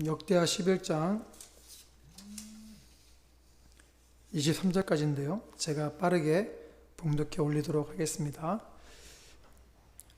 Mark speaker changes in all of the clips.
Speaker 1: 역대하 11장 23절까지인데요. 제가 빠르게 봉독해 올리도록 하겠습니다.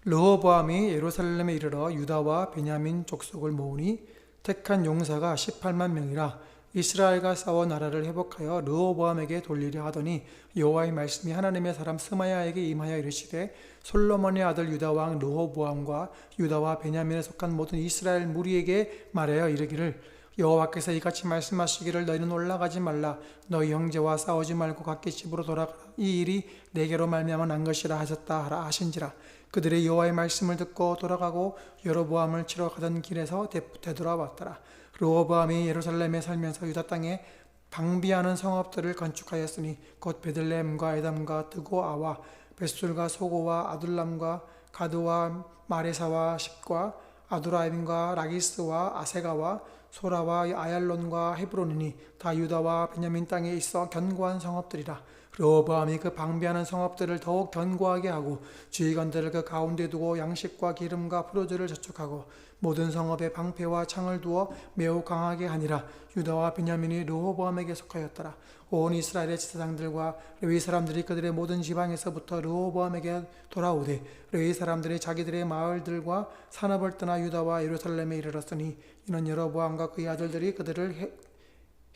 Speaker 1: 르호보암이 예루살렘에 이르러 유다와 베냐민 족속을 모으니 택한 용사가 18만 명이라. 이스라엘과 싸워 나라를 회복하여 르호보암에게 돌리려 하더니 여호와의 말씀이 하나님의 사람 스마야에게 임하여 이르시되, 솔로몬의 아들 유다 왕 르호보암과 유다와 베냐민에 속한 모든 이스라엘 무리에게 말하여 이르기를, 여호와께서 이같이 말씀하시기를, 너희는 올라가지 말라. 너희 형제와 싸우지 말고 각기 집으로 돌아가라. 이 일이 내게로 말미암아 난 것이라 하셨다 하라 하신지라. 그들의 여호와의 말씀을 듣고 돌아가고 여로보암을 치러 가던 길에서 되돌아왔더라. 르호보암이 예루살렘에 살면서 유다 땅에 방비하는 성읍들을 건축하였으니 곧 베들레헴과 에담과 드고아와 벳술과 소고와 아둘람과 가드와 마레사와 십과 아두라임과 라기스와 아세가와 소라와 아얄론과 헤브론이니 다 유다와 베냐민 땅에 있어 견고한 성읍들이라. 르호보암이 그 방비하는 성읍들을 더욱 견고하게 하고 주의관들을 그 가운데 두고 양식과 기름과 포도주를 저축하고 모든 성읍에 방패와 창을 두어 매우 강하게 하니라. 유다와 베냐민이 르호보암에게 속하였더라. 온 이스라엘의 제사장들과 레위 사람들이 그들의 모든 지방에서부터 르호보암에게 돌아오되, 레위 사람들이 자기들의 마을들과 산업을 떠나 유다와 예루살렘에 이르렀으니, 이는 여로보암과 그의 아들들이 그들을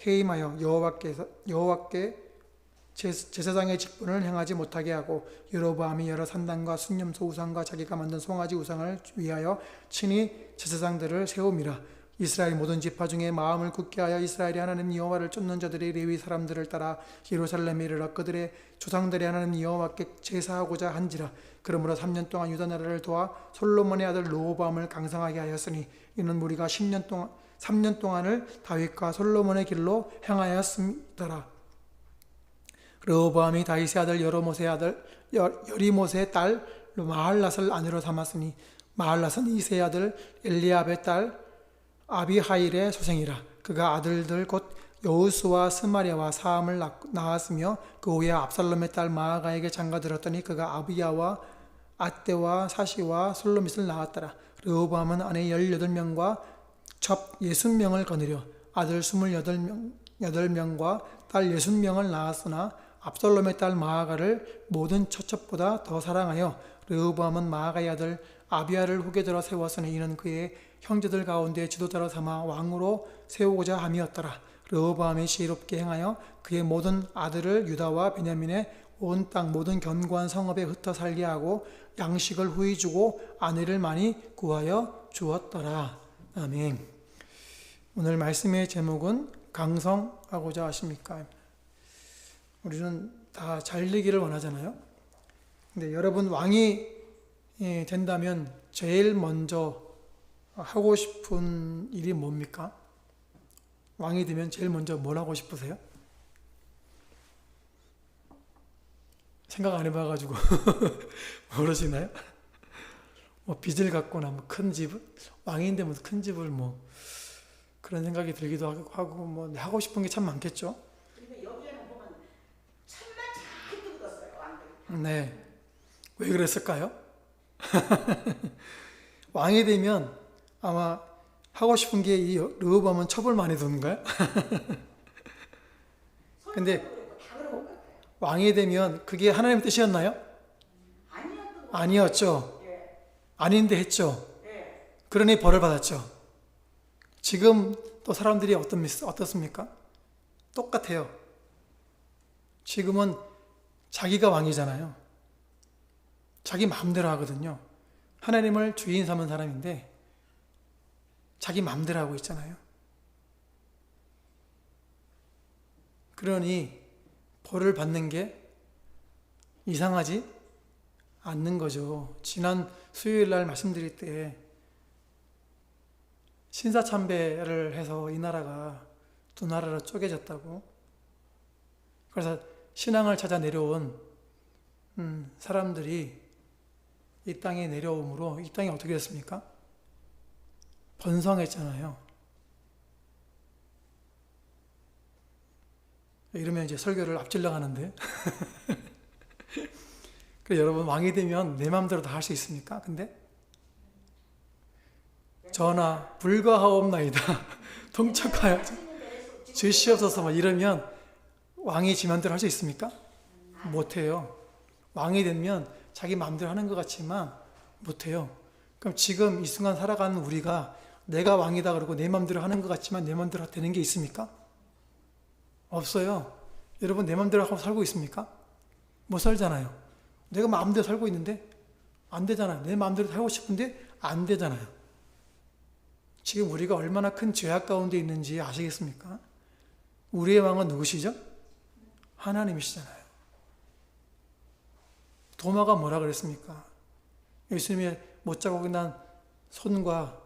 Speaker 1: 해임하여 여호와께 제사장의 직분을 행하지 못하게 하고, 여로보암이 여러 산당과 순념소 우상과 자기가 만든 송아지 우상을 위하여 친히 제사장들을 세움이라. 이스라엘 모든 지파 중에 마음을 굳게 하여 이스라엘이 하나님 여호와를 쫓는 자들이 레위 사람들을 따라 예루살렘에 이르러 그들의 조상들의 하나님 여호와께 제사하고자 한지라. 그러므로 3년 동안 유다 나라를 도와 솔로몬의 아들 르호보암을 강성하게 하였으니, 이는 무리가 3년 동안을 다윗과 솔로몬의 길로 행하였음이더라. 르호보암이 다윗의 아들 여리못의 딸 마할랏을 아내로 삼았으니, 마할랏은 이새의 아들 엘리압의 딸 아비하일의 소생이라. 그가 아들들 곧 여우스와 스마랴와 사함을 낳았으며, 그 후에 압살롬의 딸 마아가에게 장가들었더니 그가 아비야와 아떼와 사시와 솔로밋을 낳았더라. 르호보암은 아내 18명과 첩 60명을 거느려 아들 28명과 딸 60명을 낳았으나, 압살롬의 딸 마아가를 모든 처첩보다 더 사랑하여 르호보암은 마아가의 아들 아비야를 후계 들어 세웠으니, 이는 그의 형제들 가운데 지도자로 삼아 왕으로 세우고자 함이었더라. 르호보암이 지혜롭게 행하여 그의 모든 아들을 유다와 베냐민의 온 땅 모든 견고한 성읍에 흩어 살게 하고 양식을 후히 주고 아내를 많이 구하여 주었더라. 아멘. 오늘 말씀의 제목은 강성하고자 하십니까? 우리는 다 잘 되기를 원하잖아요. 근데 여러분, 왕이 된다면 제일 먼저 하고 싶은 일이 뭡니까? 왕이 되면 제일 먼저 뭘 하고 싶으세요? 생각 안 해봐가지고 모르시나요? 뭐 빚을 갚거나 뭐 큰 집을, 왕인데 뭐 큰 집을 뭐 그런 생각이 들기도 하고 뭐 하고 싶은 게 참 많겠죠.
Speaker 2: 근데 여기에는 보면 참만 잘 뜯었어요, 왕들이.
Speaker 1: 네, 왜 그랬을까요? 왕이 되면 아마 하고 싶은 게 이 르호보암은 첩을 많이 두는가요? 근데
Speaker 2: 다 그런 것 같아요.
Speaker 1: 왕이 되면 그게 하나님의 뜻이었나요?
Speaker 2: 아니었던 것
Speaker 1: 아니었죠.
Speaker 2: 예,
Speaker 1: 아닌데 했죠.
Speaker 2: 예.
Speaker 1: 그러니 벌을 받았죠. 지금 또 사람들이 어떻습니까? 똑같아요. 지금은 자기가 왕이잖아요. 자기 마음대로 하거든요. 하나님을 주인 삼은 사람인데 자기 마음대로 하고 있잖아요. 그러니 벌을 받는 게 이상하지 않는 거죠. 지난 수요일 날 말씀드릴 때 신사참배를 해서 이 나라가 두 나라로 쪼개졌다고. 그래서 신앙을 찾아 내려온 사람들이 이 땅에 내려옴으로 이 땅이 어떻게 됐습니까? 번성했잖아요. 이러면 이제 설교를 앞질러 가는데 그래, 여러분, 왕이 되면 내 마음대로 다 할 수 있습니까? 근데 전하 불가하옵나이다. 통촉하여져 주시옵소서 막 이러면 왕이 지 맘대로 할 수 있습니까? 못해요. 왕이 되면 자기 마음대로 하는 것 같지만 못해요. 그럼 지금 이 순간 살아가는 우리가 내가 왕이다 그러고 내 마음대로 하는 것 같지만 내 마음대로 되는 게 있습니까? 없어요. 여러분 내 마음대로 하고 살고 있습니까? 못 살잖아요. 내가 마음대로 살고 있는데 안 되잖아요. 내 마음대로 살고 싶은데 안 되잖아요. 지금 우리가 얼마나 큰 죄악 가운데 있는지 아시겠습니까? 우리의 왕은 누구시죠? 하나님이시잖아요. 도마가 뭐라 그랬습니까? 예수님의 못자국이 난 손과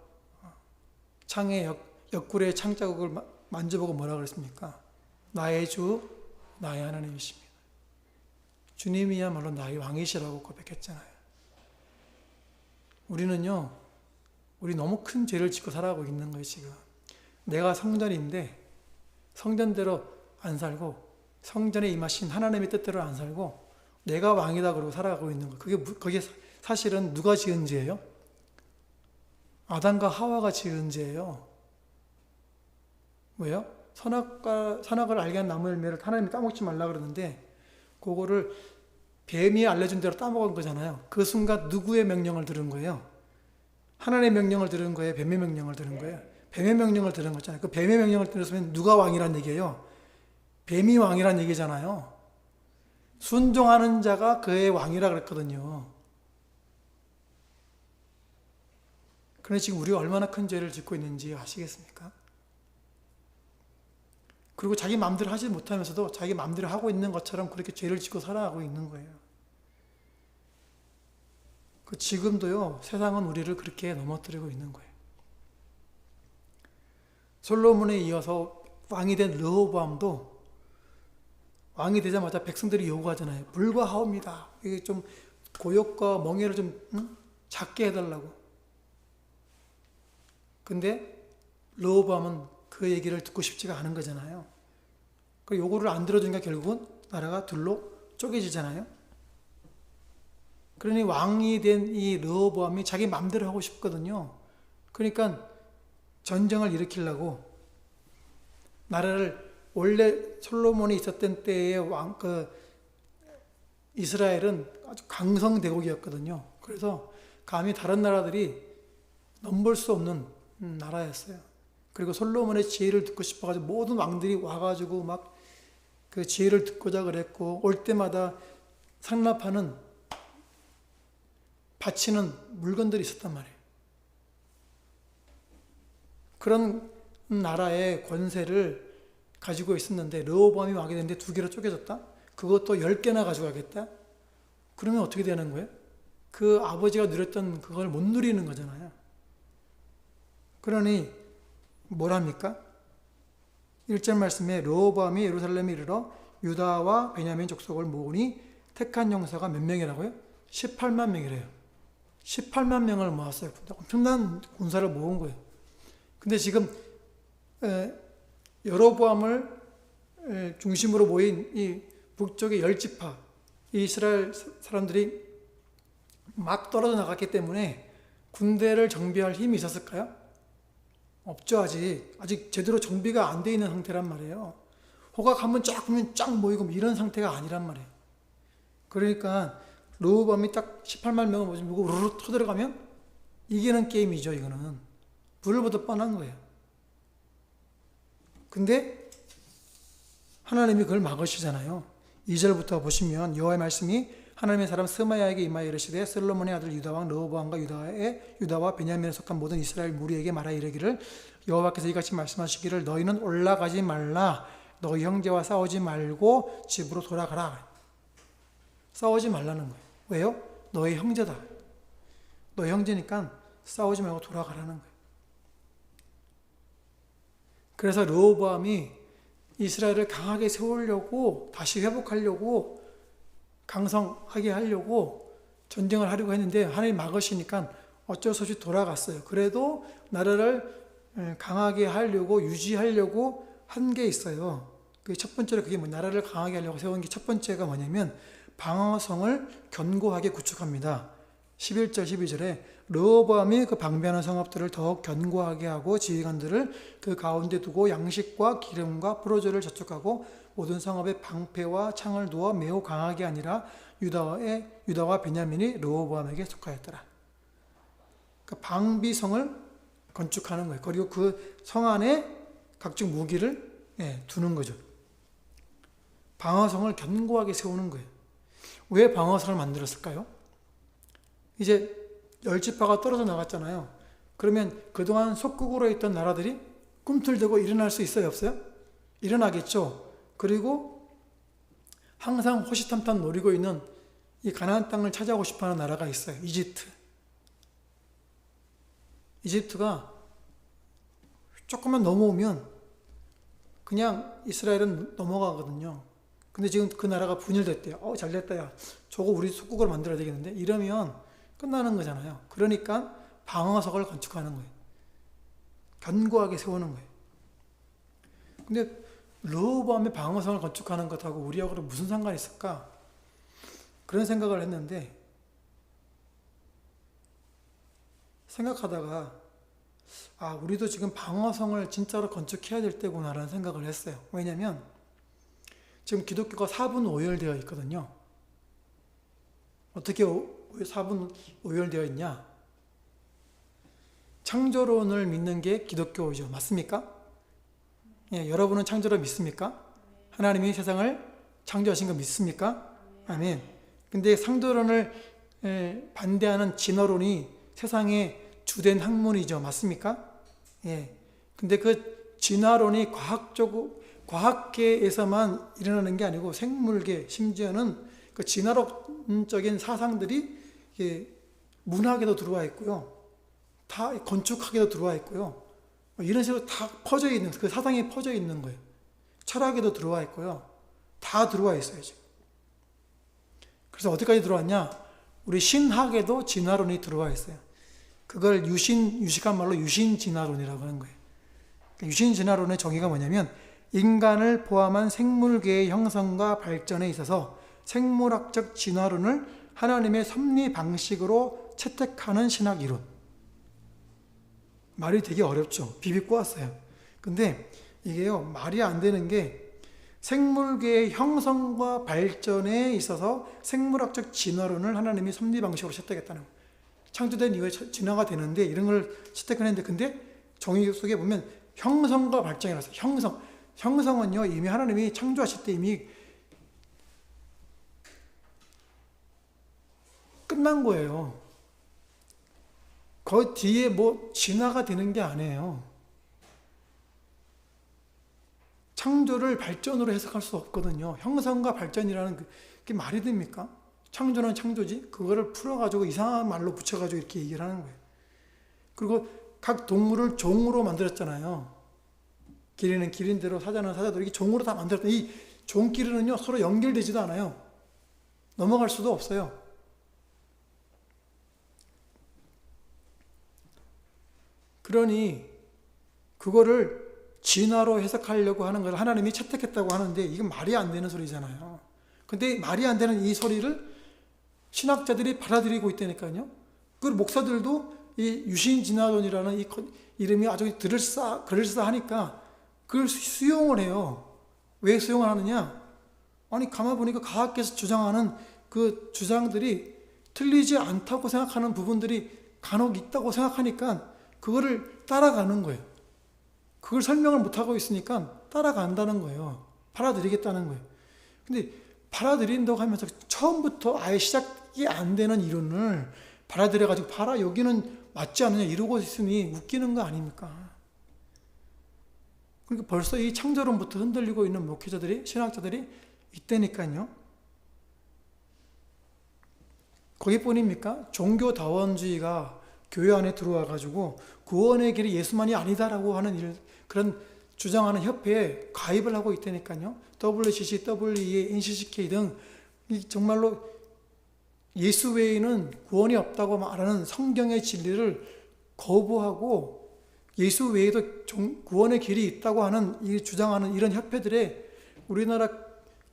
Speaker 1: 창의 옆구리의 창자국을 만져보고 뭐라 그랬습니까? 나의 주, 나의 하나님이십니다. 주님이야말로 나의 왕이시라고 고백했잖아요. 우리는요, 우리 너무 큰 죄를 짓고 살아가고 있는 거예요, 지금. 내가 성전인데 성전대로 안 살고 성전에 임하신 하나님의 뜻대로 안 살고 내가 왕이다 그러고 살아가고 있는 거예요. 그게 사실은 누가 지은 죄예요? 아담과 하와가 지은 죄예요. 왜요? 선악을 알게 한 나무 열매를 하나님이 따먹지 말라 그러는데 그거를 뱀이 알려준 대로 따먹은 거잖아요. 그 순간 누구의 명령을 들은 거예요? 하나님의 명령을 들은 거예요? 뱀의 명령을 들은 거예요? 뱀의 명령을 들은 거잖아요. 그 뱀의 명령을 들었으면 누가 왕이란 얘기예요? 뱀이 왕이란 얘기잖아요. 순종하는 자가 그의 왕이라 그랬거든요. 그런데 지금 우리가 얼마나 큰 죄를 짓고 있는지 아시겠습니까? 그리고 자기 마음대로 하지 못하면서도 자기 마음대로 하고 있는 것처럼 그렇게 죄를 짓고 살아가고 있는 거예요. 지금도요, 세상은 우리를 그렇게 넘어뜨리고 있는 거예요. 솔로몬에 이어서 왕이 된 르호보암도 왕이 되자마자 백성들이 요구하잖아요. 불과하옵니다. 이게 좀 고역과 멍에를 좀 작게 해달라고. 근데 르호보암은 그 얘기를 듣고 싶지가 않은 거잖아요. 그 요구를 안 들어주니까 결국은 나라가 둘로 쪼개지잖아요. 그러니 왕이 된 이 르호보암이 자기 마음대로 하고 싶거든요. 그러니까 전쟁을 일으키려고 나라를 원래 솔로몬이 있었던 때의 이스라엘은 아주 강성대국이었거든요. 그래서 감히 다른 나라들이 넘볼 수 없는 나라였어요. 그리고 솔로몬의 지혜를 듣고 싶어가지고 모든 왕들이 와가지고 막 그 지혜를 듣고자 그랬고 올 때마다 상납하는 바치는 물건들이 있었단 말이에요. 그런 나라의 권세를 가지고 있었는데 르호보암이 왕이 됐는데 2개로 쪼개졌다? 그것도 10개나 가져가겠다? 그러면 어떻게 되는 거예요? 그 아버지가 누렸던 그걸 못 누리는 거잖아요. 그러니 뭐랍니까? 1절 말씀에 르호보암이 예루살렘에 이르러 유다와 베냐민 족속을 모으니 택한 용사가 몇 명이라고요? 18만 명이래요. 18만 명을 모았어요. 엄청난 군사를 모은 거예요. 근데 지금 여로보암을 중심으로 모인 이 북쪽의 10지파 이스라엘 사람들이 막 떨어져 나갔기 때문에 군대를 정비할 힘이 있었을까요? 없죠. 아직 제대로 정비가 안 돼 있는 상태란 말이에요. 호각 한번 쫙 보면 쫙 모이고 이런 상태가 아니란 말이에요. 그러니까 르호보암이 딱 18만 명을 모시고 우르르 터들어가면 이기는 게임이죠. 이거는 불을 보듯 뻔한 거예요. 근데 하나님이 그걸 막으시잖아요. 2절부터 보시면 여호와의 말씀이 하나님의 사람 스마야에게 임하여 이르시되 솔로몬의 아들 유다왕 르호보암과 유다와 베냐민에 속한 모든 이스라엘 무리에게 말하여 이르기를 여호와께서 이같이 말씀하시기를 너희는 올라가지 말라 너희 형제와 싸우지 말고 집으로 돌아가라. 싸우지 말라는 거예요. 왜요? 너희 형제다. 너희 형제니까 싸우지 말고 돌아가라는 거예요. 그래서 르호보암이 이스라엘을 강하게 세우려고 다시 회복하려고 강성하게 하려고 전쟁을 하려고 했는데 하나님 막으시니까 어쩔 수 없이 돌아갔어요. 그래도 나라를 강하게 하려고 유지하려고 한 게 있어요. 그 첫 번째로 그게 나라를 강하게 하려고 세운 게 첫 번째가 뭐냐면 방어성을 견고하게 구축합니다. 11절 12절에 르호보암이 그 방비하는 성읍들을 더욱 견고하게 하고 지휘관들을 그 가운데 두고 양식과 기름과 포도주를 저축하고 모든 성읍에 방패와 창을 두어 매우 강하게 아니라 유다와 베냐민이 르호보암에게 속하였더라. 그 방비성을 건축하는 거예요. 그리고 그 성 안에 각종 무기를 두는 거죠. 방어성을 견고하게 세우는 거예요. 왜 방어성을 만들었을까요? 이제 열지파가 떨어져 나갔잖아요. 그러면 그동안 속국으로 있던 나라들이 꿈틀대고 일어날 수 있어요, 없어요? 일어나겠죠. 그리고 항상 호시탐탐 노리고 있는 이 가나안 땅을 차지하고 싶어하는 나라가 있어요. 이집트. 이집트가 조금만 넘어오면 그냥 이스라엘은 넘어가거든요. 근데 지금 그 나라가 분열됐대요. 잘됐다, 야. 저거 우리 속국으로 만들어야 되겠는데? 이러면 끝나는 거잖아요. 그러니까 방어석을 건축하는 거예요. 견고하게 세우는 거예요. 근데 르호보암의 방어성을 건축하는 것하고 우리하고 무슨 상관이 있을까? 그런 생각을 했는데 생각하다가 우리도 지금 방어성을 진짜로 건축해야 될 때구나라는 생각을 했어요. 왜냐하면 지금 기독교가 4분 오열되어 있거든요. 어떻게 4분 오열되어 있냐? 창조론을 믿는 게 기독교죠. 맞습니까? 여러분은 창조를 믿습니까? 하나님이 세상을 창조하신 거 믿습니까? 아멘. 근데 창조론을 반대하는 진화론이 세상의 주된 학문이죠. 맞습니까? 근데 그 진화론이 과학계에서만 일어나는 게 아니고 생물계, 심지어는 그 진화론적인 사상들이 문학에도 들어와 있고요. 다 건축학에도 들어와 있고요. 이런 식으로 다 퍼져 있는, 그 사상이 퍼져 있는 거예요. 철학에도 들어와 있고요. 다 들어와 있어요, 지금. 그래서 어디까지 들어왔냐? 우리 신학에도 진화론이 들어와 있어요. 그걸 유식한 말로 유신진화론이라고 하는 거예요. 유신진화론의 정의가 뭐냐면 인간을 포함한 생물계의 형성과 발전에 있어서 생물학적 진화론을 하나님의 섭리 방식으로 채택하는 신학 이론. 말이 되게 어렵죠. 비비꼬았어요. 근데 이게요, 말이 안 되는 게 생물계의 형성과 발전에 있어서 생물학적 진화론을 하나님이 섭리 방식으로 채택했다는 거예요. 창조된 이후에 진화가 되는데 이런 걸 채택했는데 근데 정의 속에 보면 형성과 발전이라서 형성은요 이미 하나님이 창조하실 때 이미 끝난 거예요. 그 뒤에 뭐 진화가 되는 게 아니에요. 창조를 발전으로 해석할 수 없거든요. 형성과 발전이라는 그게 말이 됩니까? 창조는 창조지, 그거를 풀어가지고 이상한 말로 붙여가지고 이렇게 얘기를 하는 거예요. 그리고 각 동물을 종으로 만들었잖아요. 기린은 기린대로, 사자는 사자대로, 이게 종으로 다 만들었다. 이 종끼리는요, 서로 연결되지도 않아요. 넘어갈 수도 없어요. 그러니, 그거를 진화로 해석하려고 하는 걸 하나님이 채택했다고 하는데, 이건 말이 안 되는 소리잖아요. 근데 말이 안 되는 이 소리를 신학자들이 받아들이고 있다니까요. 그 목사들도 이 유신진화론이라는 이 이름이 아주 그럴싸하니까 그걸 수용을 해요. 왜 수용을 하느냐? 아니, 가만 보니까 과학계에서 주장하는 그 주장들이 틀리지 않다고 생각하는 부분들이 간혹 있다고 생각하니까 그거를 따라가는 거예요. 그걸 설명을 못하고 있으니까 따라간다는 거예요. 받아들이겠다는 거예요. 근데 받아들인다고 하면서 처음부터 아예 시작이 안 되는 이론을 받아들여가지고 봐라, 여기는 맞지 않느냐 이러고 있으니 웃기는 거 아닙니까? 그러니까 벌써 이 창조론부터 흔들리고 있는 목회자들이, 신학자들이 있다니까요. 거기뿐입니까? 종교다원주의가 교회 안에 들어와가지고 구원의 길이 예수만이 아니다라고 하는 그런 주장하는 협회에 가입을 하고 있다니까요. WCC, WEA, NCCK 등 정말로 예수 외에는 구원이 없다고 말하는 성경의 진리를 거부하고 예수 외에도 구원의 길이 있다고 하는 주장하는 이런 협회들에 우리나라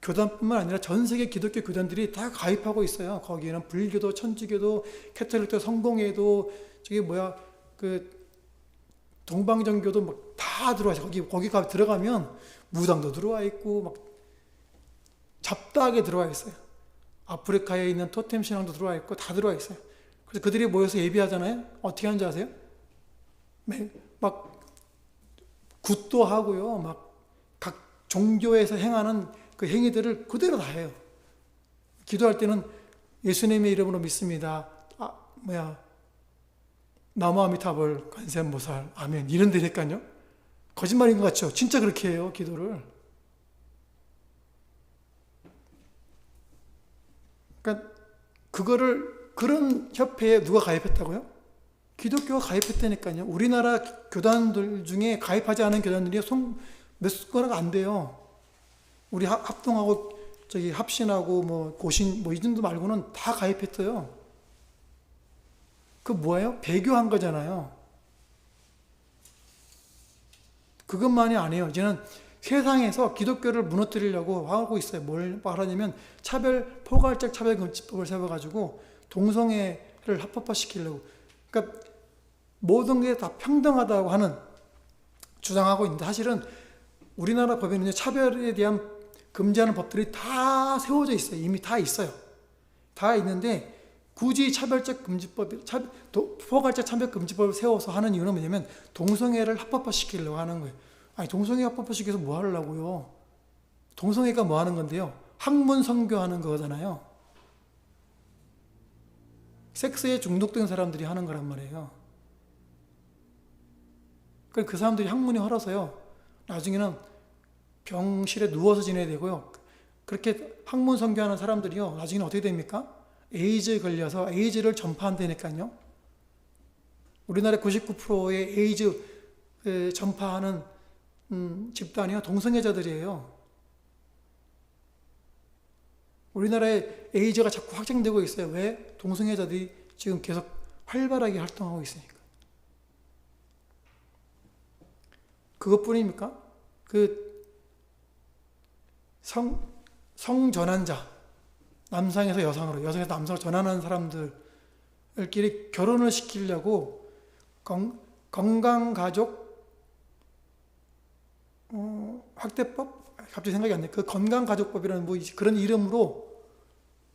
Speaker 1: 교단뿐만 아니라 전 세계 기독교 교단들이 다 가입하고 있어요. 거기에는 불교도, 천주교도, 캐톨릭도, 성공회도, 저기 뭐야, 그 동방정교도 막 다 들어와 있어요. 거기가 들어가면 무당도 들어와 있고 막 잡다하게 들어와 있어요. 아프리카에 있는 토템 신앙도 들어와 있고 다 들어와 있어요. 그래서 그들이 모여서 예배하잖아요. 어떻게 하는지 아세요? 막 굿도 하고요. 막 각 종교에서 행하는 그 행위들을 그대로 다 해요. 기도할 때는 예수님의 이름으로 믿습니다. 나무 아미타불 관세음보살 아멘 이런 데니까요. 거짓말인 것 같죠? 진짜 그렇게 해요. 기도를. 그러니까 그거를 그런 협회에 누가 가입했다고요? 기독교가 가입했다니까요. 우리나라 교단들 중에 가입하지 않은 교단들이 몇 손가락 안 돼요. 우리 합동하고 저기 합신하고 뭐 고신 뭐 이 정도 말고는 다 가입했어요. 그 뭐예요? 배교한 거잖아요. 그것만이 아니에요. 이제는 세상에서 기독교를 무너뜨리려고 하고 있어요. 뭘 말하냐면 포괄적 차별금지법을 세워가지고 동성애를 합법화시키려고. 그러니까 모든 게 다 평등하다고 하는 주장하고 있는데 사실은 우리나라 법에는 차별에 대한 금지하는 법들이 다 세워져 있어요. 이미 다 있어요. 다 있는데 굳이 포괄적 차별금지법을 세워서 하는 이유는 뭐냐면 동성애를 합법화시키려고 하는 거예요. 아니 동성애 합법화시켜서 뭐 하려고요? 동성애가 뭐 하는 건데요? 학문 선교하는 거잖아요. 섹스에 중독된 사람들이 하는 거란 말이에요. 그 사람들이 학문이 헐어서요. 나중에는 병실에 누워서 지내야 되고요. 그렇게 학문 선교하는 사람들이요. 나중에는 어떻게 됩니까? 에이즈에 걸려서 에이즈를 전파한다니까요. 우리나라 99%의 에이즈 전파하는 집단이요. 동성애자들이에요. 우리나라에 에이즈가 자꾸 확장되고 있어요. 왜? 동성애자들이 지금 계속 활발하게 활동하고 있으니까. 그것뿐입니까? 성전환자, 남성에서 여성으로, 여성에서 남성으로 전환하는 사람들끼리 결혼을 시키려고 건강가족 확대법? 갑자기 생각이 안 나요. 그 건강가족법이라는 뭐 그런 이름으로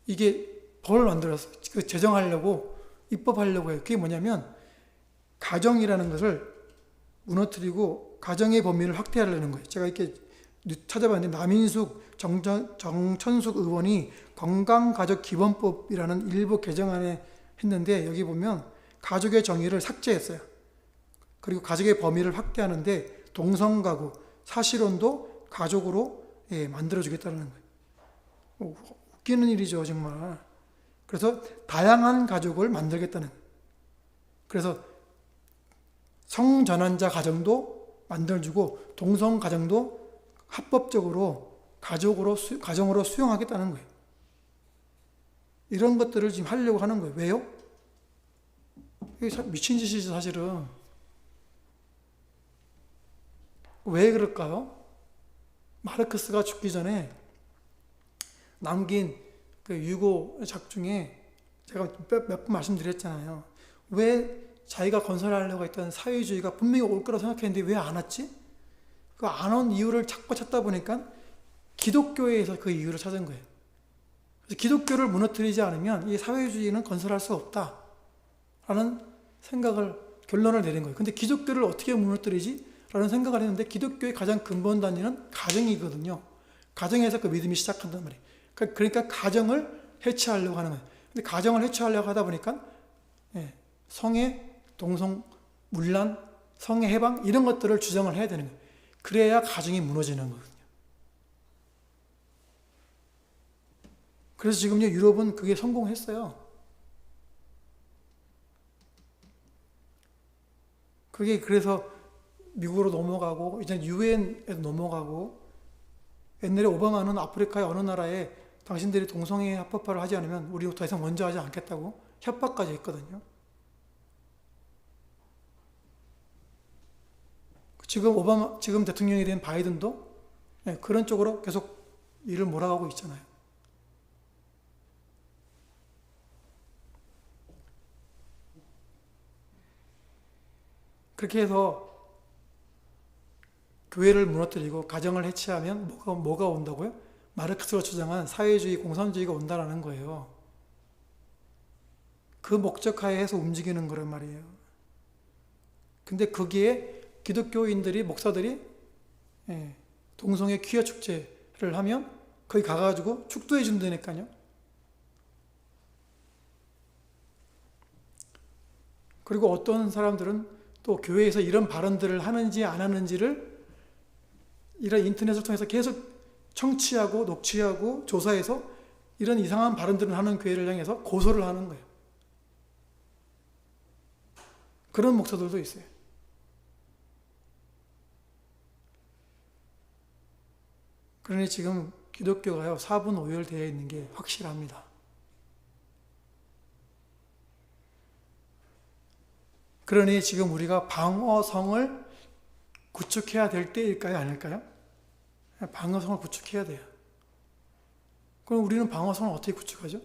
Speaker 1: 이게 법을 만들어서 제정하려고 입법하려고 해요. 그게 뭐냐면 가정이라는 것을 무너뜨리고 가정의 범위를 확대하려는 거예요. 제가 이렇게 찾아봤는데 남인숙 정천숙 의원이 건강가족기본법이라는 일부 개정안에 했는데 여기 보면 가족의 정의를 삭제했어요. 그리고 가족의 범위를 확대하는데 동성가구, 사실혼도 가족으로 만들어주겠다는 거예요. 웃기는 일이죠, 정말. 그래서 다양한 가족을 만들겠다는 거예요. 그래서 성전환자 가정도 만들어주고 동성가정도 합법적으로 가정으로 수용하겠다는 거예요. 이런 것들을 지금 하려고 하는 거예요. 왜요? 이게 미친 짓이죠, 사실은. 왜 그럴까요? 마르크스가 죽기 전에 남긴 그 유고작 중에 제가 몇 번 말씀드렸잖아요. 왜 자기가 건설하려고 했던 사회주의가 분명히 올 거라고 생각했는데 왜 안 왔지? 그 안 온 이유를 자꾸 찾다 보니까 기독교에서 그 이유를 찾은 거예요. 그래서 기독교를 무너뜨리지 않으면 이 사회주의는 건설할 수 없다라는 결론을 내린 거예요. 근데 기독교를 어떻게 무너뜨리지? 라는 생각을 했는데 기독교의 가장 근본 단위는 가정이거든요. 가정에서 그 믿음이 시작한단 말이에요. 그러니까 가정을 해체하려고 하는 거예요. 근데 가정을 해체하려고 하다 보니까 성애, 동성, 문란, 성애 해방 이런 것들을 주장을 해야 되는 거예요. 그래야 가정이 무너지는 거거든요. 그래서 지금요 유럽은 그게 성공했어요. 그게 그래서 미국으로 넘어가고 이제 유엔에도 넘어가고 옛날에 오바마는 아프리카의 어느 나라에 당신들이 동성애 합법화를 하지 않으면 우리 더 이상 먼저 하지 않겠다고 협박까지 했거든요. 지금 대통령이 된 바이든도 그런 쪽으로 계속 일을 몰아가고 있잖아요. 그렇게 해서 교회를 무너뜨리고 가정을 해체하면 뭐가 온다고요? 마르크스가 주장한 사회주의, 공산주의가 온다라는 거예요. 그 목적하에 해서 움직이는 거란 말이에요. 근데 거기에 기독교인들이, 목사들이 동성애 퀴어 축제를 하면 거기 가가지고 축도해 준다니까요. 그리고 어떤 사람들은 또 교회에서 이런 발언들을 하는지 안 하는지를 이런 인터넷을 통해서 계속 청취하고 녹취하고 조사해서 이런 이상한 발언들을 하는 교회를 향해서 고소를 하는 거예요. 그런 목사들도 있어요. 그러니 지금 기독교가요, 사분오열되어 있는 게 확실합니다. 그러니 지금 우리가 방어성을 구축해야 될 때일까요? 아닐까요? 방어성을 구축해야 돼요. 그럼 우리는 방어성을 어떻게 구축하죠?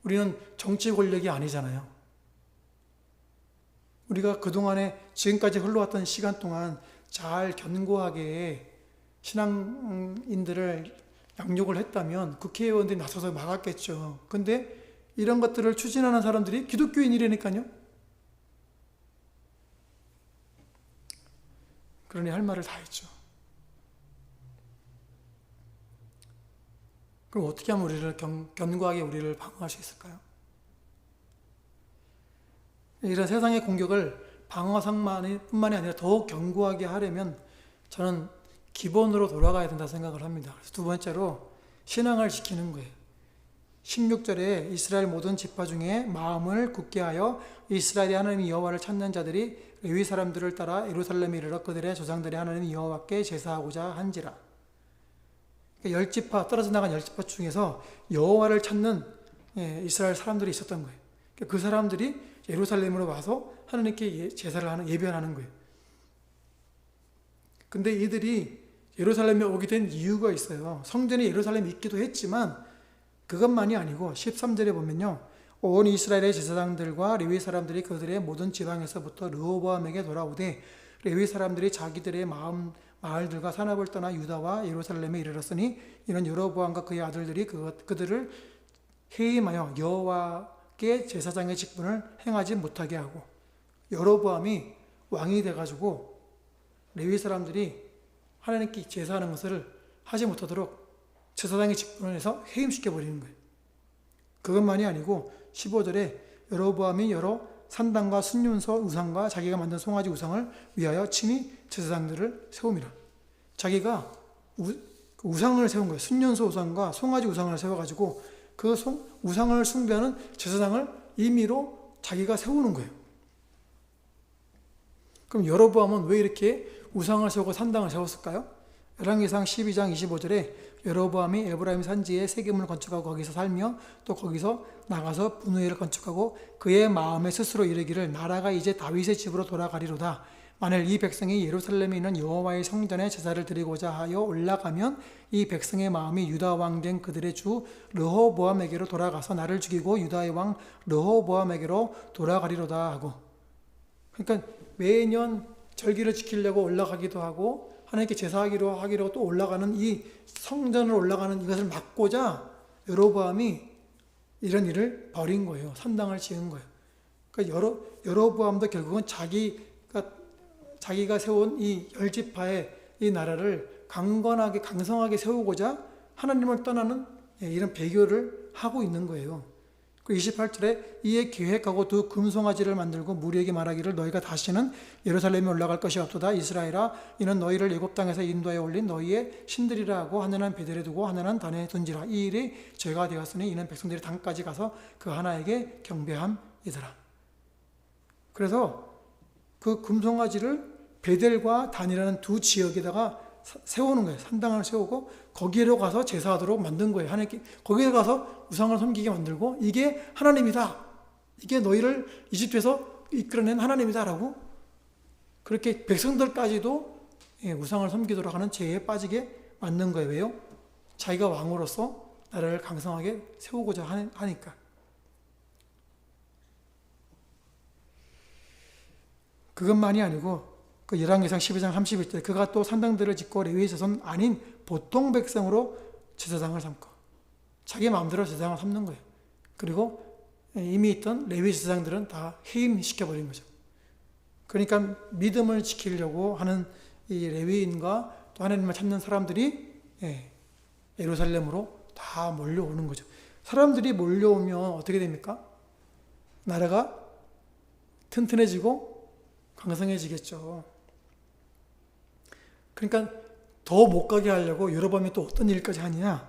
Speaker 1: 우리는 정치 권력이 아니잖아요. 우리가 그동안에 지금까지 흘러왔던 시간 동안 잘 견고하게 신앙인들을 양육을 했다면 국회의원들이 나서서 막았겠죠. 근데 이런 것들을 추진하는 사람들이 기독교인이라니까요. 그러니 할 말을 다 했죠. 그럼 어떻게 하면 우리를 견고하게 우리를 방어할 수 있을까요? 이런 세상의 공격을 방어성뿐만이 아니라 더욱 견고하게 하려면 저는 기본으로 돌아가야 된다 생각을 합니다. 그래서 두 번째로 신앙을 지키는 거예요. 16절에 이스라엘 모든 지파 중에 마음을 굳게 하여 이스라엘의 하나님 여호와를 찾는 자들이 레위 사람들을 따라 예루살렘에 이르러 그들의 조상들의 하나님 여호와께 제사하고자 한지라. 그러니까 10지파, 떨어져 나간 10지파 중에서 여호와를 찾는 이스라엘 사람들이 있었던 거예요. 그러니까 그 사람들이 예루살렘으로 와서 하나님께 제사를 하는, 예배를 하는 거예요. 근데 이들이 예루살렘에 오게 된 이유가 있어요. 성전이 예루살렘에 있기도 했지만 그것만이 아니고 13절에 보면요, 온 이스라엘의 제사장들과 레위 사람들이 그들의 모든 지방에서부터 르호보암에게 돌아오되 레위 사람들이 자기들의 마을들과 산업을 떠나 유다와 예루살렘에 이르렀으니 이는 여로보암과 그의 아들들이 그들을 해임하여 여호와께 제사장의 직분을 행하지 못하게 하고, 여로보암이 왕이 돼가지고 레위 사람들이 하나님께 제사하는 것을 하지 못하도록 제사장의 직분을 해서 해임시켜 버리는 거예요. 그것만이 아니고 15절에 여로보암이 여러 산당과 순윤서 우상과 자기가 만든 송아지 우상을 위하여 친히 제사장들을 세웁니다. 자기가 우상을 세운 거예요. 순윤서 우상과 송아지 우상을 세워가지고 그 우상을 숭배하는 제사장을 임의로 자기가 세우는 거예요. 그럼 여로보암은 왜 이렇게 우상을 세우고 산당을 세웠을까요? 열왕기상 12장 25절에 여로보암이 에브라임 산지에 세겜을 건축하고 거기서 살며 또 거기서 나가서 분우엘을 건축하고 그의 마음에 스스로 이르기를 나라가 이제 다윗의 집으로 돌아가리로다. 만일 이 백성이 예루살렘에 있는 여호와의 성전에 제사를 드리고자 하여 올라가면 이 백성의 마음이 유다 왕 된 그들의 주 르호보암에게로 돌아가서 나를 죽이고 유다의 왕 르호보암에게로 돌아가리로다 하고, 그러니까 매년 절기를 지키려고 올라가기도 하고 하나님께 제사하기로 하기로 또 올라가는 이 성전을 올라가는 이것을 막고자 여로보암이 이런 일을 벌인 거예요. 산당을 지은 거예요. 그러니까 여로보암도 결국은 자기가 세운 이 10지파의 이 나라를 강건하게 강성하게 세우고자 하나님을 떠나는 이런 배교를 하고 있는 거예요. 그 28절에 이에 계획하고 두 금송아지를 만들고 무리에게 말하기를 너희가 다시는 예루살렘에 올라갈 것이 없도다. 이스라엘아, 이는 너희를 애굽 땅에서 인도하여 올린 너희의 신들이라 하고 하나는 베델에 두고 하나는 단에 둔지라. 이 일이 죄가 되었으니 이는 백성들이 단까지 가서 그 하나에게 경배함이더라. 그래서 그 금송아지를 베델과 단이라는 두 지역에다가 세우는 거예요. 산당을 세우고 거기로 가서 제사하도록 만든 거예요. 하나님께 거기에 가서 우상을 섬기게 만들고 이게 하나님이다. 이게 너희를 이집트에서 이끌어낸 하나님이다라고 그렇게 백성들까지도 우상을 섬기도록 하는 죄에 빠지게 만든 거예요. 왜요? 자기가 왕으로서 나라를 강성하게 세우고자 하니까. 그것만이 아니고 그 열왕기상 12장 31절 그가 또 산당들을 짓고 레위 자손 아닌 보통 백성으로 제사장을 삼고 자기 마음대로 제사장을 삼는 거예요. 그리고 이미 있던 레위 제사장들은 다 해임시켜버린 거죠. 그러니까 믿음을 지키려고 하는 이 레위인과 또 하나님을 찾는 사람들이 예루살렘으로 다 몰려오는 거죠. 사람들이 몰려오면 어떻게 됩니까? 나라가 튼튼해지고 강성해지겠죠. 그러니까 더 못 가게 하려고 여로보암이 또 어떤 일까지 하느냐?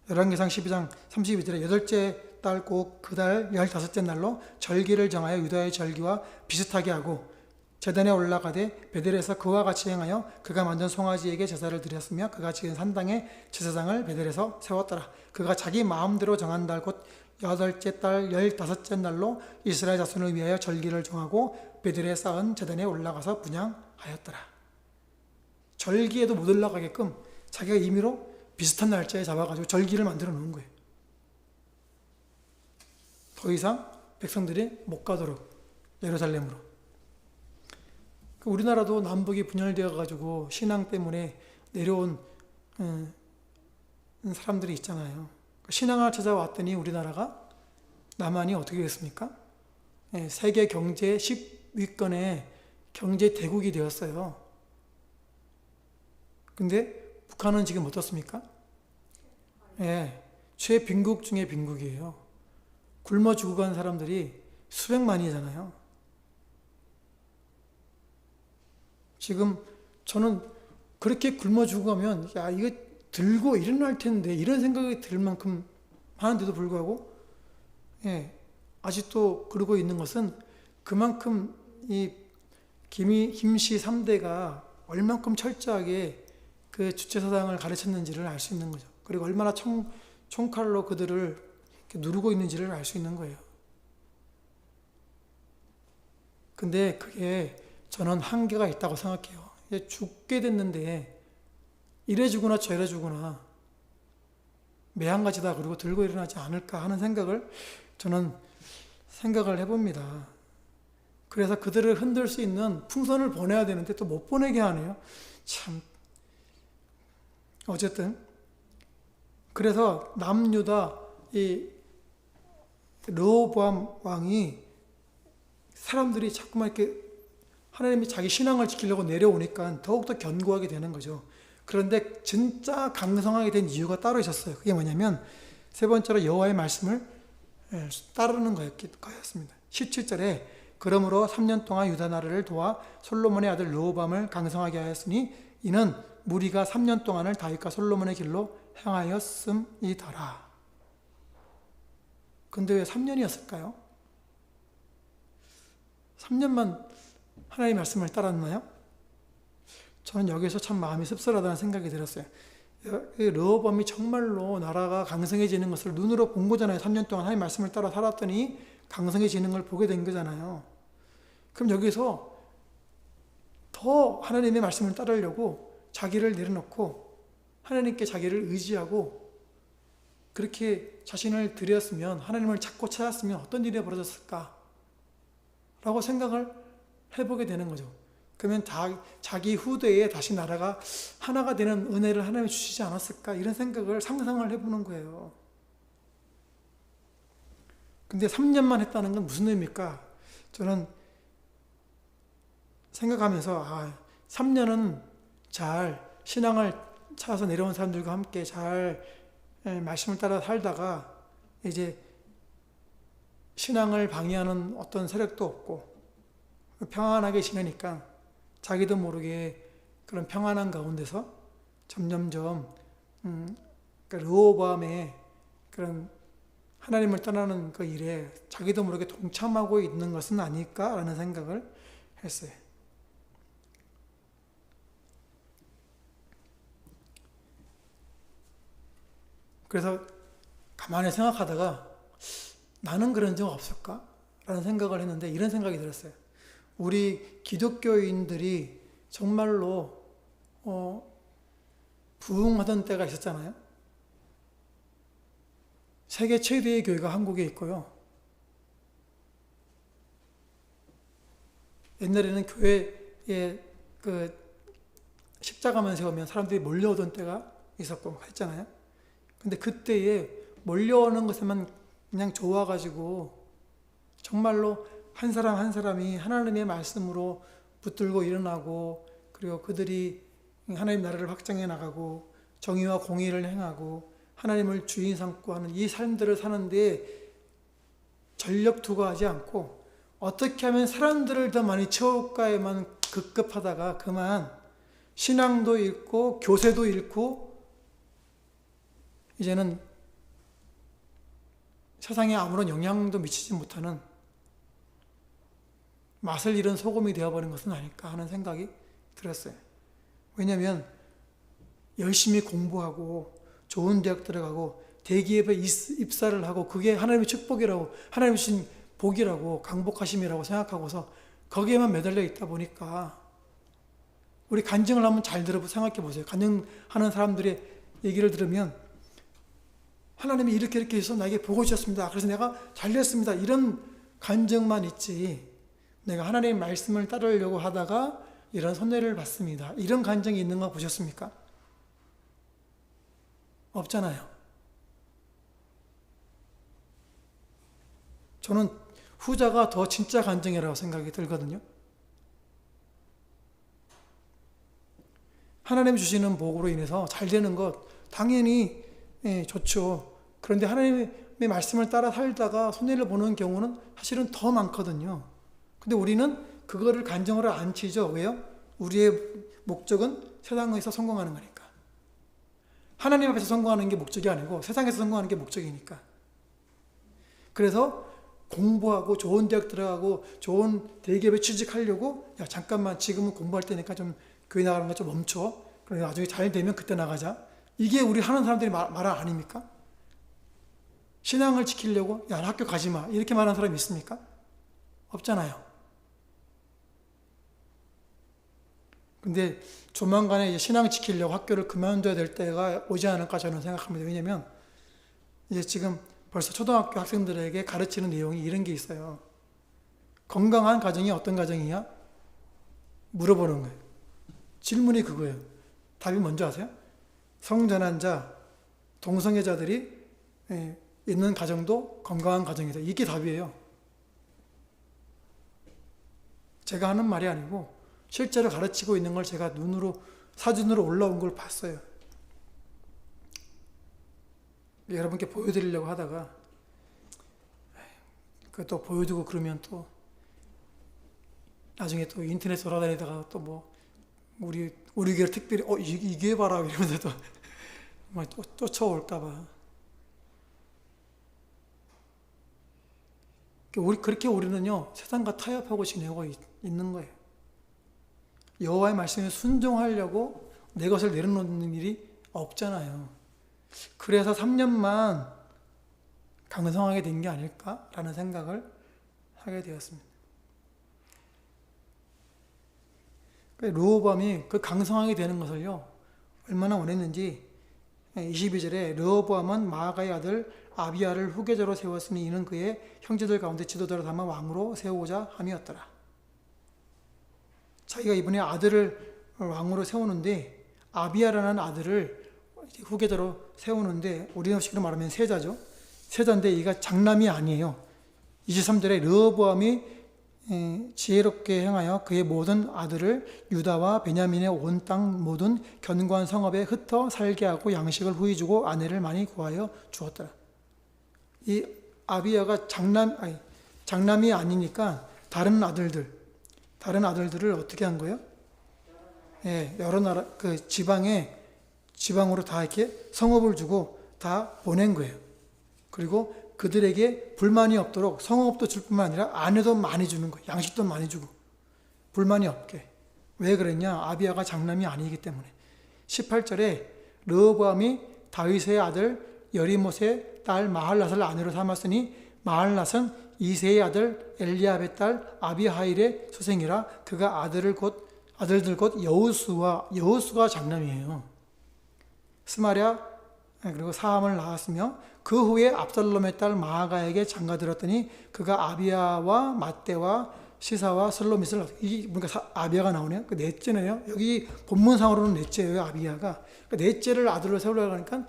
Speaker 1: 열왕기상 12장 32절에 여덟째 달 꼭 그 달 15째 날로 절기를 정하여 유다의 절기와 비슷하게 하고 제단에 올라가되 베델에서 그와 같이 행하여 그가 만든 송아지에게 제사를 드렸으며 그가 지은 산당에 제사장을 베델에서 세웠더라. 그가 자기 마음대로 정한 달 곧 여덟째 달 15째 날로 이스라엘 자손을 위하여 절기를 정하고 베델에 쌓은 제단에 올라가서 분향하였더라. 절기에도 못 올라가게끔 자기가 임의로 비슷한 날짜에 잡아가지고 절기를 만들어 놓은 거예요. 더 이상 백성들이 못 가도록 예루살렘으로. 우리나라도 남북이 분열되어 가지고 신앙 때문에 내려온 사람들이 있잖아요. 신앙을 찾아왔더니 우리나라가 남한이 어떻게 됐습니까? 세계 경제 10위권의 경제 대국이 되었어요. 근데 북한은 지금 어떻습니까? 최빈국 중에 빈국이에요. 굶어 죽어간 사람들이 수백만이잖아요. 지금 저는 그렇게 굶어 죽어가면 야 이거 들고 일어날 텐데 이런 생각이 들 만큼 하는데도 불구하고 아직도 그러고 있는 것은 그만큼 이 김씨 3대가 얼만큼 철저하게 그 주체사상을 가르쳤는지를 알 수 있는 거죠. 그리고 얼마나 총칼로 그들을 이렇게 누르고 있는지를 알 수 있는 거예요. 근데 그게 저는 한계가 있다고 생각해요. 이제 죽게 됐는데 이래 주거나 저래 주거나 매한가지다 그리고 들고 일어나지 않을까 하는 저는 생각을 해봅니다. 그래서 그들을 흔들 수 있는 풍선을 보내야 되는데 또 못 보내게 하네요. 참. 어쨌든 그래서 남유다 이 르호보암 왕이 사람들이 자꾸만 이렇게 하나님이 자기 신앙을 지키려고 내려오니까 더욱더 견고하게 되는 거죠. 그런데 진짜 강성하게 된 이유가 따로 있었어요. 그게 뭐냐면 세 번째로 여호와의 말씀을 따르는 거였습니다. 17절에 그러므로 3년 동안 유다 나라를 도와 솔로몬의 아들 르호보암을 강성하게 하였으니 이는 무리가 3년 동안을 다윗과 솔로몬의 길로 행하였음이더라. 근데 왜 3년이었을까요? 3년만 하나님의 말씀을 따랐나요? 저는 여기서 참 마음이 씁쓸하다는 생각이 들었어요. 르호보암이 정말로 나라가 강성해지는 것을 눈으로 본 거잖아요. 3년 동안 하나님의 말씀을 따라 살았더니 강성해지는 걸 보게 된 거잖아요. 그럼 여기서 더 하나님의 말씀을 따르려고 자기를 내려놓고 하나님께 자기를 의지하고 그렇게 자신을 드렸으면 하나님을 찾고 찾았으면 어떤 일이 벌어졌을까? 라고 생각을 해보게 되는 거죠. 그러면 자기 후대에 다시 나라가 하나가 되는 은혜를 하나님이 주시지 않았을까? 이런 생각을 상상을 해보는 거예요. 근데 3년만 했다는 건 무슨 의미입니까? 저는 생각하면서 3년은 잘 신앙을 찾아서 내려온 사람들과 함께 잘 말씀을 따라 살다가 이제 신앙을 방해하는 어떤 세력도 없고 평안하게 지내니까 자기도 모르게 그런 평안한 가운데서 점점점 르호보암의 그런 하나님을 떠나는 그 일에 자기도 모르게 동참하고 있는 것은 아닐까라는 생각을 했어요. 그래서 가만히 생각하다가 나는 그런 적 없을까? 라는 생각을 했는데 이런 생각이 들었어요. 우리 기독교인들이 정말로 부흥하던 때가 있었잖아요. 세계 최대의 교회가 한국에 있고요. 옛날에는 교회에 그 십자가만 세우면 사람들이 몰려오던 때가 있었고 했잖아요. 근데 그때에 몰려오는 것에만 그냥 좋아가지고 정말로 한 사람 한 사람이 하나님의 말씀으로 붙들고 일어나고, 그리고 그들이 하나님 나라를 확장해 나가고 정의와 공의를 행하고 하나님을 주인 삼고 하는 이 삶들을 사는데 전력 투구하지 않고 어떻게 하면 사람들을 더 많이 채울까에만 급급하다가 그만 신앙도 잃고 교세도 잃고 이제는 세상에 아무런 영향도 미치지 못하는 맛을 잃은 소금이 되어버린 것은 아닐까 하는 생각이 들었어요. 왜냐하면 열심히 공부하고 좋은 대학 들어가고 대기업에 입사를 하고 그게 하나님의 축복이라고, 하나님의 주신 복이라고, 강복하심이라고 생각하고서 거기에만 매달려 있다 보니까, 우리 간증을 한번 잘 생각해 보세요. 간증하는 사람들의 얘기를 들으면 하나님이 이렇게 해서 나에게 복을 주셨습니다. 그래서 내가 잘 됐습니다. 이런 간증만 있지, 내가 하나님의 말씀을 따르려고 하다가 이런 손해를 봤습니다. 이런 간증이 있는 거 보셨습니까? 없잖아요. 저는 후자가 더 진짜 간증이라고 생각이 들거든요. 하나님 주시는 복으로 인해서 잘 되는 것 당연히 좋죠. 그런데 하나님의 말씀을 따라 살다가 손해를 보는 경우는 사실은 더 많거든요. 근데 우리는 그거를 간증으로 안 치죠. 왜요? 우리의 목적은 세상에서 성공하는 거니까. 하나님 앞에서 성공하는 게 목적이 아니고 세상에서 성공하는 게 목적이니까. 그래서 공부하고 좋은 대학 들어가고 좋은 대기업에 취직하려고, 야 잠깐만 지금은 공부할 때니까 좀 교회 나가는 거 좀 멈춰. 그래 나중에 잘 되면 그때 나가자. 이게 우리 하는 사람들이 말 아닙니까? 신앙을 지키려고 야 학교 가지 마 이렇게 말하는 사람이 있습니까? 없잖아요. 근데 조만간에 이제 신앙 지키려고 학교를 그만둬야 될 때가 오지 않을까 저는 생각합니다. 왜냐면 이제 지금 벌써 초등학교 학생들에게 가르치는 내용이 이런 게 있어요. 건강한 가정이 어떤 가정이냐? 물어보는 거예요. 질문이 그거예요. 답이 뭔지 아세요? 성전환자, 동성애자들이 있는 가정도 건강한 가정이다. 이게 답이에요. 제가 하는 말이 아니고 실제로 가르치고 있는 걸 제가 사진으로 올라온 걸 봤어요. 여러분께 보여드리려고 하다가 그것도 보여주고 그러면 또 나중에 또 인터넷 돌아다니다가 또 뭐 우리 교회 특별히 이게 봐라 이러면서 또 쫓아올까봐. 그렇게 우리는요 세상과 타협하고 지내고 있는 거예요. 여호와의 말씀에 순종하려고 내 것을 내려놓는 일이 없잖아요. 그래서 3년만 강성하게 된 게 아닐까라는 생각을 하게 되었습니다. 르호보암이 그 강성하게 되는 것을요 얼마나 원했는지 22절에 르호보암은 마아가의 아들 아비야를 후계자로 세웠으니 이는 그의 형제들 가운데 지도자로 삼아 왕으로 세우고자 함이었더라. 자기가 이번에 아들을 왕으로 세우는데 아비야라는 아들을 후계자로 세우는데 우리 식으로 말하면 세자죠. 세자인데 이가 장남이 아니에요. 23절에 르호보암이 지혜롭게 행하여 그의 모든 아들을 유다와 베냐민의 온 땅 모든 견고한 성읍에 흩어 살게 하고 양식을 후히 주고 아내를 많이 구하여 주었더라. 이 아비야가 장남이 아니니까 다른 아들들을 어떻게 한 거예요? 여러 나라 그 지방으로 다 이렇게 성읍을 주고 다 보낸 거예요. 그리고 그들에게 불만이 없도록 성읍도 줄 뿐만 아니라 아내도 많이 주는 거예요. 양식도 많이 주고 불만이 없게. 왜 그랬냐? 아비야가 장남이 아니기 때문에. 18절에 르호보암이 다윗의 아들 여리못의 딸 마할랏을 아내로 삼았으니 마할랏은 이새의 아들 엘리압의 딸 아비하일의 소생이라 그가 아들들 곧 여우수가 장남이에요. 스마랴 그리고 사함을 낳았으며 그 후에 압살롬의 딸 마아가에게 장가들었더니 그가 아비야와 mat대와 시사와 슬로밋을 낳았어요. 이 그러니까 아비야가 나오네요. 그 넷째네요. 여기 본문상으로는 넷째예요. 아비야가. 그 넷째를 아들로 세우려고 하니까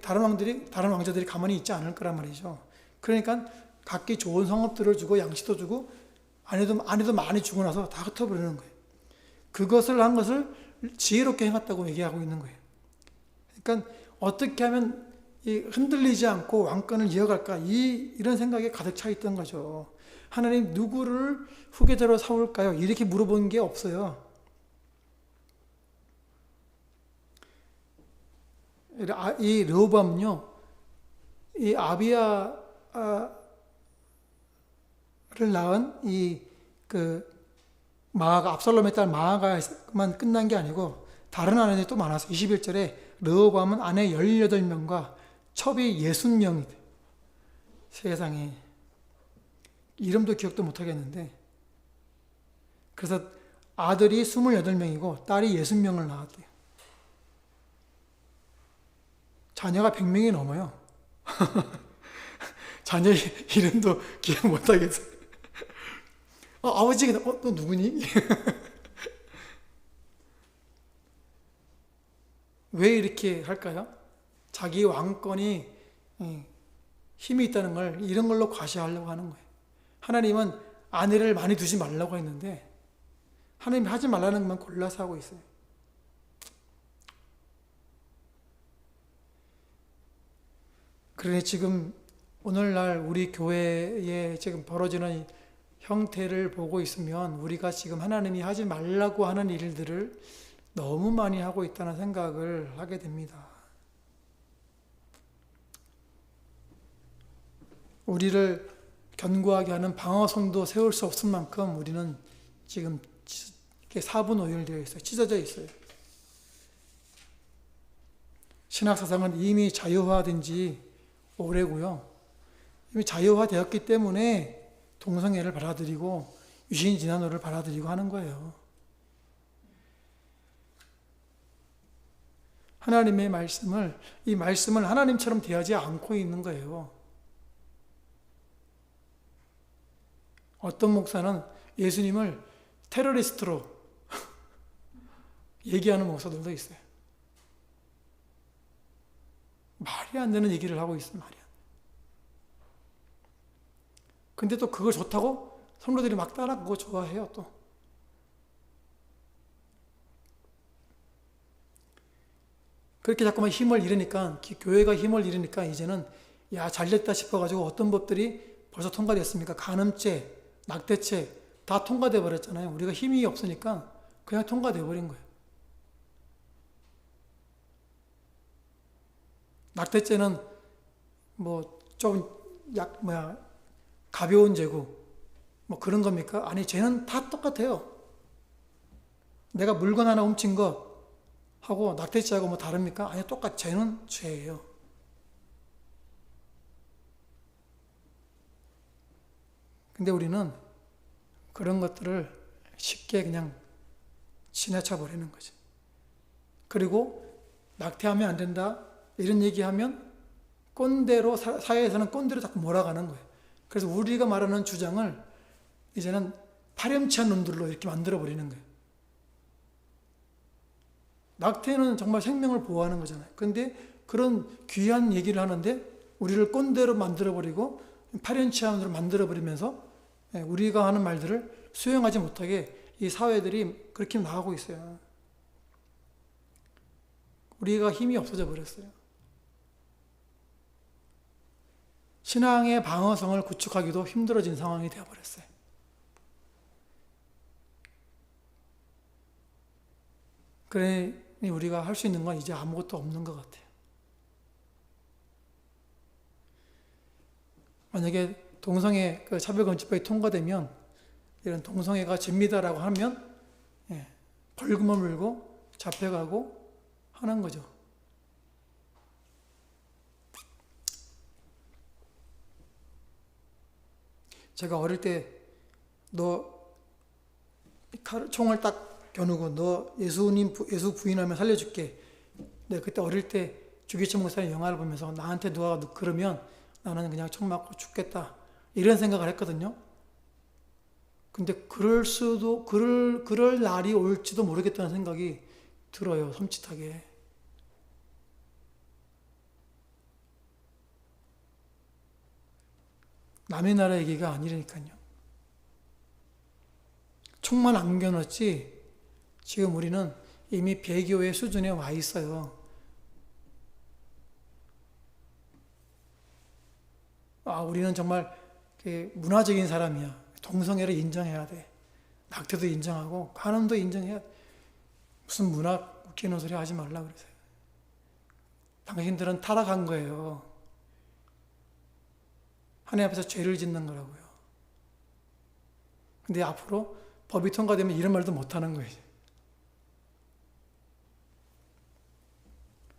Speaker 1: 다른 왕자들이 가만히 있지 않을 거란 말이죠. 그러니까 각기 좋은 성읍들을 주고 양식도 주고 아내도 많이 주고 나서 다 흩어버리는 거예요. 그것을 한 것을 지혜롭게 행했다고 얘기하고 있는 거예요. 그러니까 어떻게 하면 흔들리지 않고 왕권을 이어갈까 이런 생각에 가득 차 있던 거죠. 하나님 누구를 후계자로 삼을까요? 이렇게 물어본 게 없어요. 이 르호보암은요, 이 아비야를 낳은 마아가, 압살롬의 딸 마아가만 끝난 게 아니고 다른 아내들이 또 많았어요. 21절에 르호보암은 아내 18명과 첩이 60명이 돼요. 세상에. 이름도 기억도 못하겠는데. 그래서 아들이 28명이고 딸이 60명을 낳았대요. 자녀가 100명이 넘어요. 자녀 이름도 기억 못하겠어요. 아버지가 너 누구니? 왜 이렇게 할까요? 자기 왕권이 힘이 있다는 걸 이런 걸로 과시하려고 하는 거예요. 하나님은 아내를 많이 두지 말라고 했는데 하나님이 하지 말라는 것만 골라서 하고 있어요. 그러니 지금 오늘날 우리 교회에 지금 벌어지는 형태를 보고 있으면 우리가 지금 하나님이 하지 말라고 하는 일들을 너무 많이 하고 있다는 생각을 하게 됩니다. 우리를 견고하게 하는 방어선도 세울 수 없을 만큼 우리는 지금 사분오열되어 있어요. 찢어져 있어요. 신학사상은 이미 자유화된 지 오래고요. 이미 자유화되었기 때문에 동성애를 받아들이고 유신진화론을 받아들이고 하는 거예요. 하나님의 이 말씀을 하나님처럼 대하지 않고 있는 거예요. 어떤 목사는 예수님을 테러리스트로 얘기하는 목사들도 있어요. 말이 안 되는 얘기를 하고 있어요. 말이 안 돼. 근데 또 그걸 좋다고 성도들이 막 따라 그거 좋아해요. 또 그렇게 자꾸만 힘을 잃으니까, 교회가 힘을 잃으니까 이제는 야 잘됐다 싶어가지고 어떤 법들이 벌써 통과됐습니까? 간음죄, 낙태죄 다 통과돼 버렸잖아요. 우리가 힘이 없으니까 그냥 통과돼 버린 거예요. 낙태죄는 좀 가벼운 죄고 그런 겁니까? 아니, 죄는 다 똑같아요. 내가 물건 하나 훔친 거 하고 낙태죄하고 다릅니까? 아니, 죄는 죄예요. 근데 우리는 그런 것들을 쉽게 그냥 지나쳐 버리는 거죠. 그리고 낙태하면 안 된다 이런 얘기하면 꼰대로, 사회에서는 꼰대로 자꾸 몰아가는 거예요. 그래서 우리가 말하는 주장을 이제는 파렴치한 놈들로 이렇게 만들어 버리는 거예요. 낙태는 정말 생명을 보호하는 거잖아요. 그런데 그런 귀한 얘기를 하는데 우리를 꼰대로 만들어 버리고 파렴치한으로 만들어 버리면서 우리가 하는 말들을 수용하지 못하게 이 사회들이 그렇게 나가고 있어요. 우리가 힘이 없어져 버렸어요. 신앙의 방어성을 구축하기도 힘들어진 상황이 되어버렸어요. 그러니 우리가 할 수 있는 건 이제 아무것도 없는 것 같아요. 만약에 동성애 차별금지법이 통과되면 이런 동성애가 죄입니다라고 하면 벌금을 물고 잡혀가고 하는 거죠. 제가 어릴 때 너 총을 딱 겨누고 너 예수 부인하면 살려줄게. 내가 그때 어릴 때 주기철 목사님 영화를 보면서 나한테 누가 그러면 나는 그냥 총 맞고 죽겠다. 이런 생각을 했거든요. 근데 그럴 날이 올지도 모르겠다는 생각이 들어요. 섬찟하게. 남의 나라 얘기가 아니라니까요. 총만 안 겨눴지 지금 우리는 이미 배교의 수준에 와 있어요. 우리는 정말 문화적인 사람이야. 동성애를 인정해야 돼. 낙태도 인정하고 간음도 인정해야 돼. 무슨 문화 웃기는 소리 하지 말라 그러세요. 당신들은 타락한 거예요. 하나님 앞에서 죄를 짓는 거라고요. 근데 앞으로 법이 통과되면 이런 말도 못하는 거예요.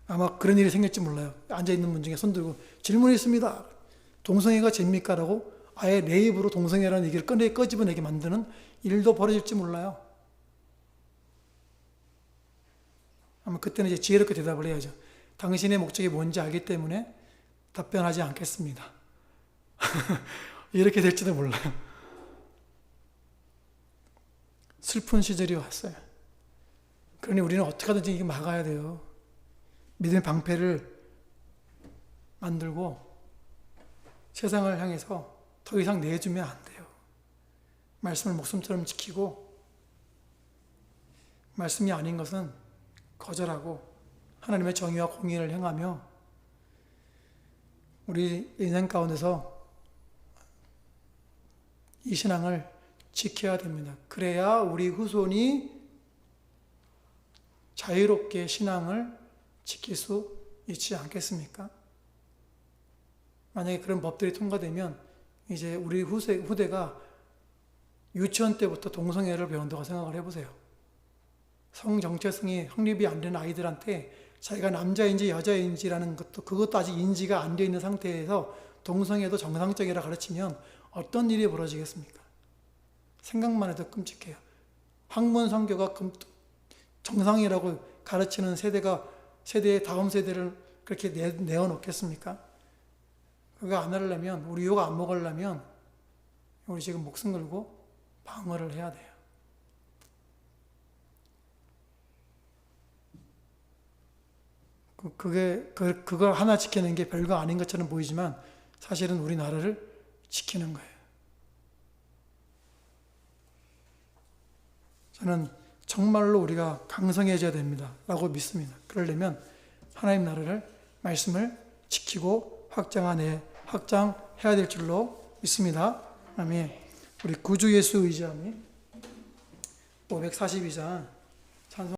Speaker 1: 아마 그런 일이 생길지 몰라요. 앉아있는 분 중에 손 들고 질문이 있습니다. 동성애가 죄입니까? 라고 아예 내 입으로 동성애라는 얘기를 꺼집어내게 만드는 일도 벌어질지 몰라요. 아마 그때는 이제 지혜롭게 대답을 해야죠. 당신의 목적이 뭔지 알기 때문에 답변하지 않겠습니다. 이렇게 될지도 몰라요. 슬픈 시절이 왔어요. 그러니 우리는 어떻게 하든지 이게 막아야 돼요. 믿음의 방패를 만들고 세상을 향해서 더 이상 내주면 안 돼요. 말씀을 목숨처럼 지키고 말씀이 아닌 것은 거절하고 하나님의 정의와 공의를 행하며 우리 인생 가운데서 이 신앙을 지켜야 됩니다. 그래야 우리 후손이 자유롭게 신앙을 지킬 수 있지 않겠습니까? 만약에 그런 법들이 통과되면 이제 우리 후대가 유치원 때부터 동성애를 배운다고 생각을 해보세요. 성 정체성이 확립이 안 되는 아이들한테 자기가 남자인지 여자인지라는 그것도 아직 인지가 안 되어 있는 상태에서 동성애도 정상적이라 가르치면 어떤 일이 벌어지겠습니까? 생각만 해도 끔찍해요. 학문 성교가 정상이라고 가르치는 세대의 다음 세대를 그렇게 내어놓겠습니까? 그거 안 하려면, 우리 욕 안 먹으려면 우리 지금 목숨 걸고 방어를 해야 돼요. 그걸 하나 지키는 게 별거 아닌 것처럼 보이지만 사실은 우리나라를 지키는 거예요. 저는 정말로 우리가 강성해져야 됩니다. 라고 믿습니다. 그러려면 하나님 나라를, 말씀을 지키고 확장해야 될 줄로 믿습니다. 아멘. 우리 구주 예수 의지함이 542장